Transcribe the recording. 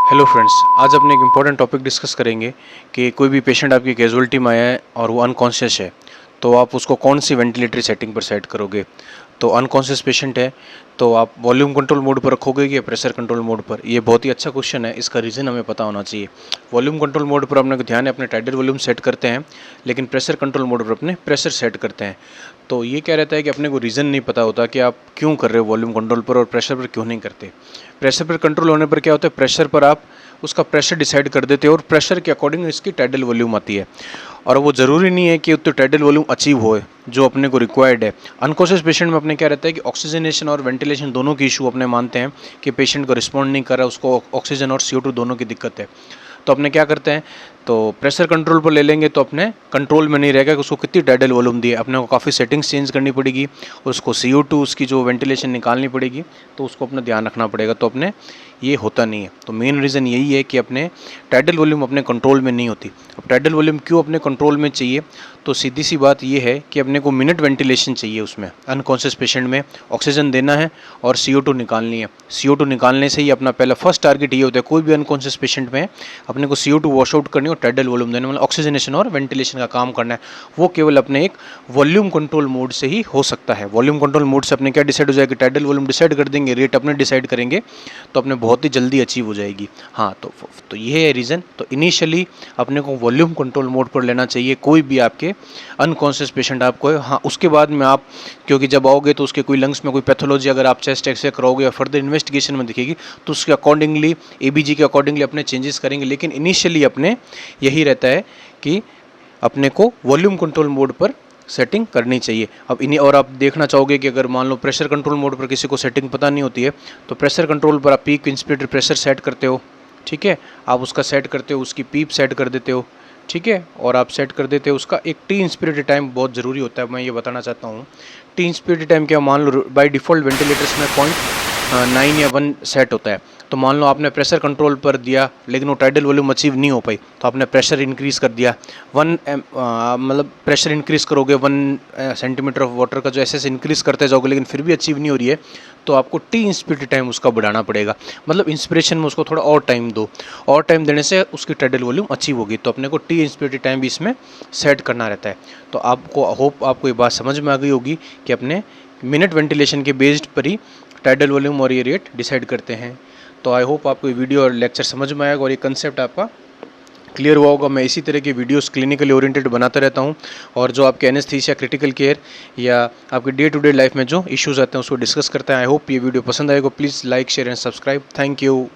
Hello friends, आज अपने एक इम्पॉर्टेंट टॉपिक डिस्कस करेंगे कि कोई भी पेशेंट आपकी कैजुअलिटी में आया है और वो अनकॉन्शियस है, तो आप उसको कौन सी वेंटिलेटरी सेटिंग पर सेट करोगे। तो अनकॉन्शियस पेशेंट है तो आप वॉल्यूम कंट्रोल मोड पर रखोगे या प्रेशर कंट्रोल मोड पर। ये बहुत ही अच्छा क्वेश्चन है, इसका रीज़न हमें पता होना चाहिए। वॉल्यूम कंट्रोल मोड पर अपने को ध्यान है, अपने टाइडल वॉल्यूम सेट करते हैं, लेकिन प्रेशर कंट्रोल मोड पर अपने प्रेशर सेट करते हैं। तो ये क्या रहता है कि अपने को रीज़न नहीं पता होता कि आप क्यों कर रहे हो वॉल्यूम कंट्रोल पर और प्रेशर पर क्यों नहीं करते। प्रेशर पर कंट्रोल होने पर क्या होता है, प्रेशर पर आप उसका प्रेशर डिसाइड कर देते हो और प्रेशर के अकॉर्डिंग इसकी टाइडल वॉल्यूम आती है। और वो ज़रूरी नहीं है कि उतना टाइडल वॉल्यूम अचीव हो जो अपने को रिक्वायर्ड है। अनकॉन्शियस पेशेंट में अपने क्या रहता है कि ऑक्सीजनेशन और वेंटिलेशन दोनों की इशू अपने मानते हैं कि पेशेंट को रिस्पॉन्ड नहीं कर रहा, उसको ऑक्सीजन और CO2 दोनों की दिक्कत है। तो अपने क्या करते हैं, तो प्रेशर कंट्रोल पर ले लेंगे तो अपने कंट्रोल में नहीं रहेगा कि उसको कितनी टाइडल वॉल्यूम दी है। अपने को काफ़ी सेटिंग्स चेंज करनी पड़ेगी, उसको CO2 उसकी जो वेंटिलेशन निकालनी पड़ेगी, तो उसको अपना ध्यान रखना पड़ेगा। तो अपने ये होता नहीं है। तो मेन रीज़न यही है कि अपने टाइडल वॉल्यूम अपने कंट्रोल में नहीं होती। अब टाइडल वॉल्यूम क्यों अपने कंट्रोल में चाहिए, तो सीधी सी बात ये है कि अपने को मिनट वेंटिलेशन चाहिए। उसमें अनकॉन्शियस पेशेंट में ऑक्सीजन देना है और CO2 निकालनी है। CO2 निकालने से ही अपना पहला फर्स्ट टारगेट ये होता है कोई भी अनकॉन्शियस पेशेंट में अपने को CO2 वॉश आउट करनी और टाइडल वॉल्यूम देना, मतलब ऑक्सीजनेशन और वेंटिलेशन का काम करना है। वो केवल अपने एक वॉल्यूम कंट्रोल मोड से ही हो सकता है। वॉल्यूम कंट्रोल मोड से अपने क्या डिसाइड हो जाएगा, टाइडल वॉल्यूम डिसाइड कर देंगे, रेट अपने डिसाइड करेंगे, तो अपने बहुत ही जल्दी अचीव हो जाएगी। हाँ, तो ये है रीज़न। तो इनिशियली अपने को वॉल्यूम कंट्रोल मोड पर लेना चाहिए कोई भी आपके अनकॉन्शियस पेशेंट आपको है। हाँ, उसके बाद में आप, क्योंकि जब आओगे तो उसके कोई लंग्स में कोई पैथोलॉजी अगर आप चेस्ट एक्सरे कराओगे या फर्दर इन्वेस्टिगेशन में दिखेगी तो उसके अकॉर्डिंगली ABG के अकॉर्डिंगली अपने चेंजेस करेंगे। लेकिन इनिशियली अपने यही रहता है कि अपने को वॉल्यूम कंट्रोल मोड पर सेटिंग करनी चाहिए। अब इन्हीं, और आप देखना चाहोगे कि अगर मान लो प्रेशर कंट्रोल मोड पर किसी को सेटिंग पता नहीं होती है, तो प्रेशर कंट्रोल पर आप पीक इंस्पिरेटेड प्रेशर सेट करते हो, ठीक है, आप उसका सेट करते हो, उसकी पीप सेट कर देते हो, ठीक है, और आप सेट कर देते हो उसका एक टी इंस्पिरेटेड टाइम बहुत ज़रूरी होता है। मैं ये बताना चाहता हूँ, टी इंस्पिरेटेड टाइम क्या, मान लो बाय डिफ़ॉल्ट वेंटिलेटर्स में 0.9 या 1 सेट होता है। तो मान लो आपने प्रेशर कंट्रोल पर दिया लेकिन वो टाइडल वॉल्यूम अचीव नहीं हो पाई, तो आपने प्रेशर इंक्रीज़ कर दिया 1 मतलब प्रेशर इंक्रीज़ करोगे 1 सेंटीमीटर ऑफ वाटर का, जो ऐसे इंक्रीज़ करते जाओगे लेकिन फिर भी अचीव नहीं हो रही है, तो आपको टी इंस्पिरेटेड टाइम उसका बढ़ाना पड़ेगा। मतलब इंस्पिरेशन में उसको थोड़ा और टाइम दो, और टाइम देने से उसकी टाइडल वॉल्यूम अचीव होगी। तो अपने को टी इंस्पिरेटेड टाइम भी इसमें सेट करना रहता है। तो आपको होप आपको ये बात समझ में आ गई होगी कि अपने मिनट वेंटिलेशन के बेस्ड पर ही टाइडल वॉल्यूम और ये रेट डिसाइड करते हैं। तो आई होप आपको ये वीडियो और लेक्चर समझ में आएगा और ये कंसेप्ट आपका क्लियर हुआ होगा। मैं इसी तरह की वीडियोस क्लिनिकली ओरिएंटेड बनाता रहता हूँ, और जो आपके एनेस्थीसिया, क्रिटिकल केयर या आपके डे टू डे लाइफ में जो इश्यूज़ आते हैं उसको डिस्कस करते हैं। आई होप ये वीडियो पसंद आएगा। Please like, share and subscribe. Thank you.